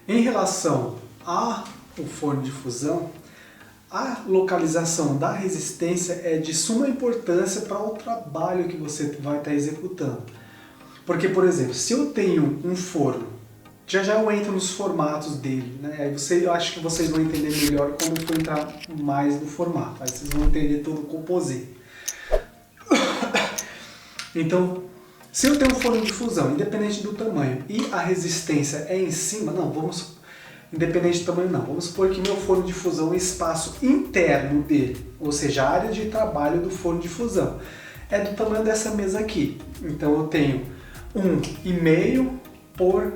Em relação ao forno de fusão, a localização da resistência é de suma importância para o trabalho que você vai estar executando. Porque, por exemplo, se eu tenho um forno, já eu entro nos formatos dele, né? Aí eu acho que vocês vão entender melhor quando eu for entrar mais no formato, aí vocês vão entender todo o composite. Então, se eu tenho um forno de fusão, independente do tamanho, e a resistência é em cima, independente do tamanho não, vamos supor que meu forno de fusão, o espaço interno dele, ou seja, a área de trabalho do forno de fusão, é do tamanho dessa mesa aqui. Então eu tenho 1,5 por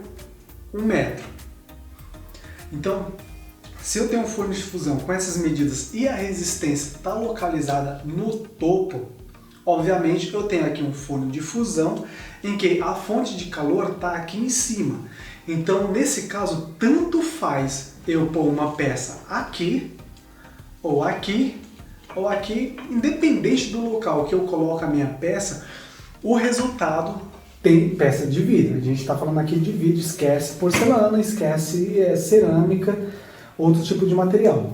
1 metro. Então, se eu tenho um forno de fusão com essas medidas e a resistência está localizada no topo, obviamente eu tenho aqui um forno de fusão em que a fonte de calor está aqui em cima. Então, nesse caso, tanto faz eu pôr uma peça aqui, ou aqui, ou aqui, independente do local que eu coloco a minha peça, o resultado tem peça de vidro. A gente está falando aqui de vidro, esquece porcelana, esquece cerâmica, outro tipo de material.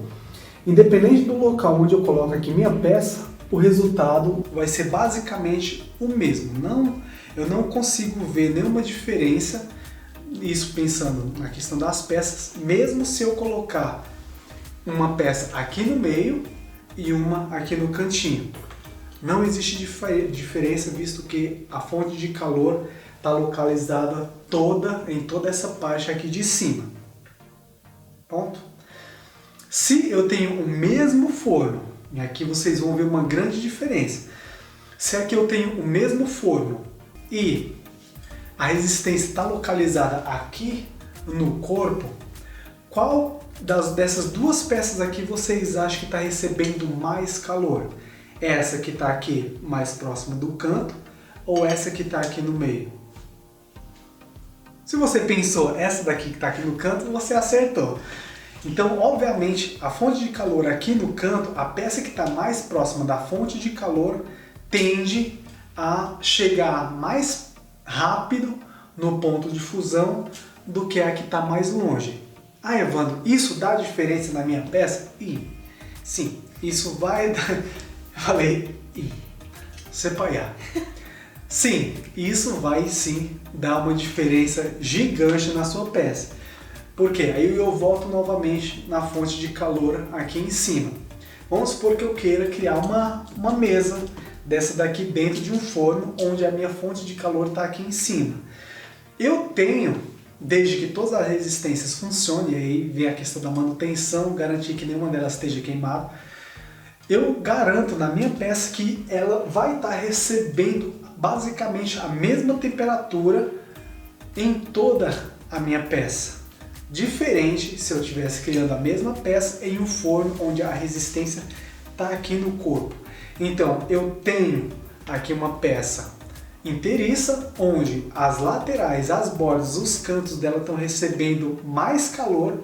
Independente do local onde eu coloco aqui minha peça, o resultado vai ser basicamente o mesmo. Eu não consigo ver nenhuma diferença, isso pensando na questão das peças, mesmo se eu colocar uma peça aqui no meio e uma aqui no cantinho. Não existe diferença, visto que a fonte de calor está localizada em toda essa parte aqui de cima. Ponto. Se eu tenho o mesmo forno, e aqui vocês vão ver uma grande diferença. Se aqui eu tenho o mesmo forno e a resistência está localizada aqui no corpo, qual dessas duas peças aqui vocês acham que está recebendo mais calor? Essa que está aqui mais próxima do canto ou essa que está aqui no meio? Se você pensou essa daqui que está aqui no canto, você acertou. Então, obviamente, a fonte de calor aqui no canto, a peça que está mais próxima da fonte de calor tende a chegar mais rápido no ponto de fusão do que a que está mais longe. Ah, Evandro, isso dá diferença na minha peça? Sim, isso vai dar... Falei, sepaiar. Sim, isso vai sim dar uma diferença gigante na sua peça. Por quê? Aí eu volto novamente na fonte de calor aqui em cima. Vamos supor que eu queira criar uma mesa dessa daqui dentro de um forno onde a minha fonte de calor está aqui em cima. Eu tenho, desde que todas as resistências funcionem, e aí vem a questão da manutenção, garantir que nenhuma delas esteja queimada, eu garanto na minha peça que ela vai estar recebendo basicamente a mesma temperatura em toda a minha peça. Diferente se eu estivesse criando a mesma peça em um forno onde a resistência está aqui no corpo. Então eu tenho aqui uma peça inteiriça onde as laterais, as bordas, os cantos dela estão recebendo mais calor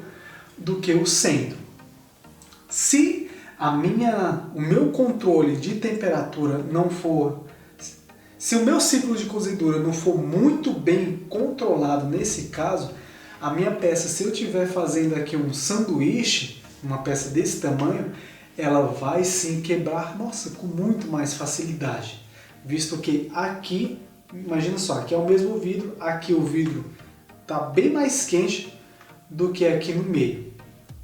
do que o centro. Se o meu controle de temperatura não for, se o meu ciclo de cozedura não for muito bem controlado nesse caso, a minha peça, se eu estiver fazendo aqui um sanduíche, uma peça desse tamanho, ela vai sim quebrar, nossa, com muito mais facilidade. Visto que aqui, imagina só, aqui é o mesmo vidro, aqui o vidro está bem mais quente do que aqui no meio.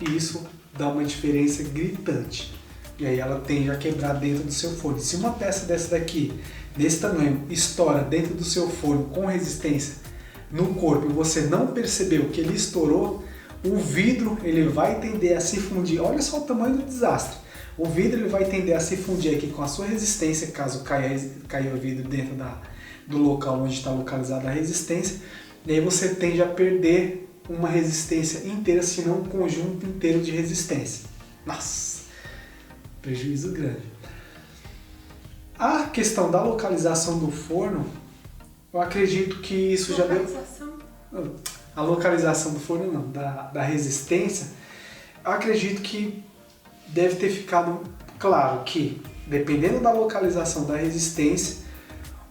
E isso dá uma diferença gritante. E aí ela tende a quebrar dentro do seu forno. Se uma peça dessa daqui, desse tamanho, estoura dentro do seu forno com resistência no corpo e você não percebeu que ele estourou, o vidro ele vai tender a se fundir. Olha só o tamanho do desastre. O vidro ele vai tender a se fundir aqui com a sua resistência, caso caia o vidro dentro do local onde está localizada a resistência. E aí você tende a perder uma resistência inteira, se não um conjunto inteiro de resistência. Nossa, prejuízo grande. A questão da localização do forno, eu acredito que isso já deu... A localização do forno não, da resistência, eu acredito que deve ter ficado claro que, dependendo da localização da resistência,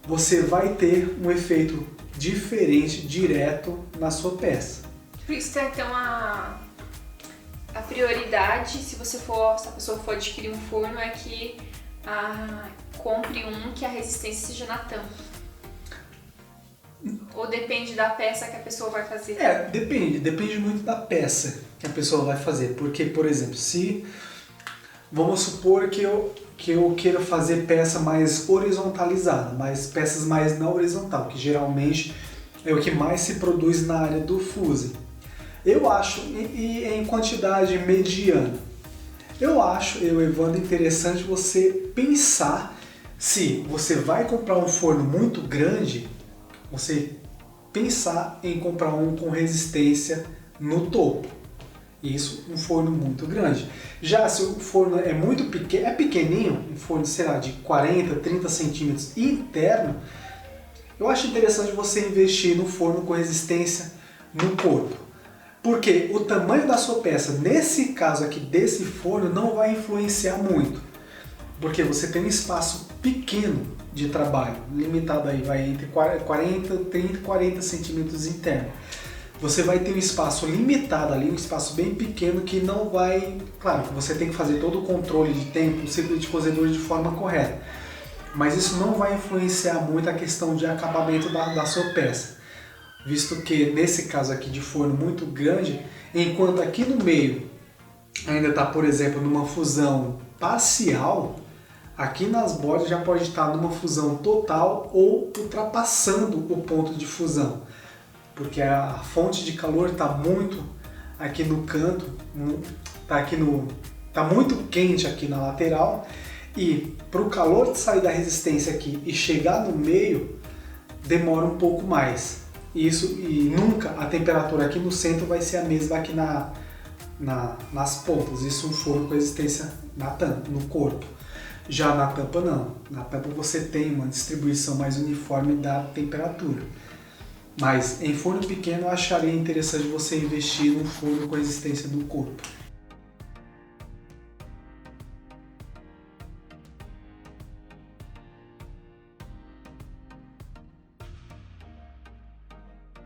você vai ter um efeito diferente, direto na sua peça. Por isso tem então a prioridade, se a pessoa for adquirir um forno, é que compre um que a resistência seja na tampa. Ou depende da peça que a pessoa vai fazer? Depende muito da peça que a pessoa vai fazer. Porque, por exemplo, se vamos supor que eu queira fazer peça mais horizontalizada, peças mais na horizontal, que geralmente é o que mais se produz na área do fuse. Eu acho, e em quantidade mediana, eu, Evandro, interessante você pensar se você vai comprar um forno muito grande, você pensar em comprar um com resistência no topo. Isso, um forno muito grande. Já se o forno é muito pequeno, é pequenininho, um forno, sei lá, de 40, 30 centímetros interno, eu acho interessante você investir no forno com resistência no corpo. Porque o tamanho da sua peça, nesse caso aqui desse forno, não vai influenciar muito. Porque você tem um espaço pequeno de trabalho, limitado aí, vai entre 30 e 40 centímetros interno. Você vai ter um espaço limitado ali, um espaço bem pequeno que não vai... Claro que você tem que fazer todo o controle de tempo, o ciclo de cozedor de forma correta. Mas isso não vai influenciar muito a questão de acabamento da sua peça. Visto que nesse caso aqui de forno muito grande, enquanto aqui no meio ainda está, por exemplo, numa fusão parcial, aqui nas bordas já pode estar numa fusão total ou ultrapassando o ponto de fusão. Porque a fonte de calor está muito aqui no canto, tá muito quente aqui na lateral, e para o calor sair da resistência aqui e chegar no meio demora um pouco mais. E nunca a temperatura aqui no centro vai ser a mesma aqui nas pontas. Isso um forno com resistência na tampa, no corpo. Já na tampa não. Na tampa você tem uma distribuição mais uniforme da temperatura. Mas em forno pequeno eu acharia interessante você investir num forno com resistência no corpo.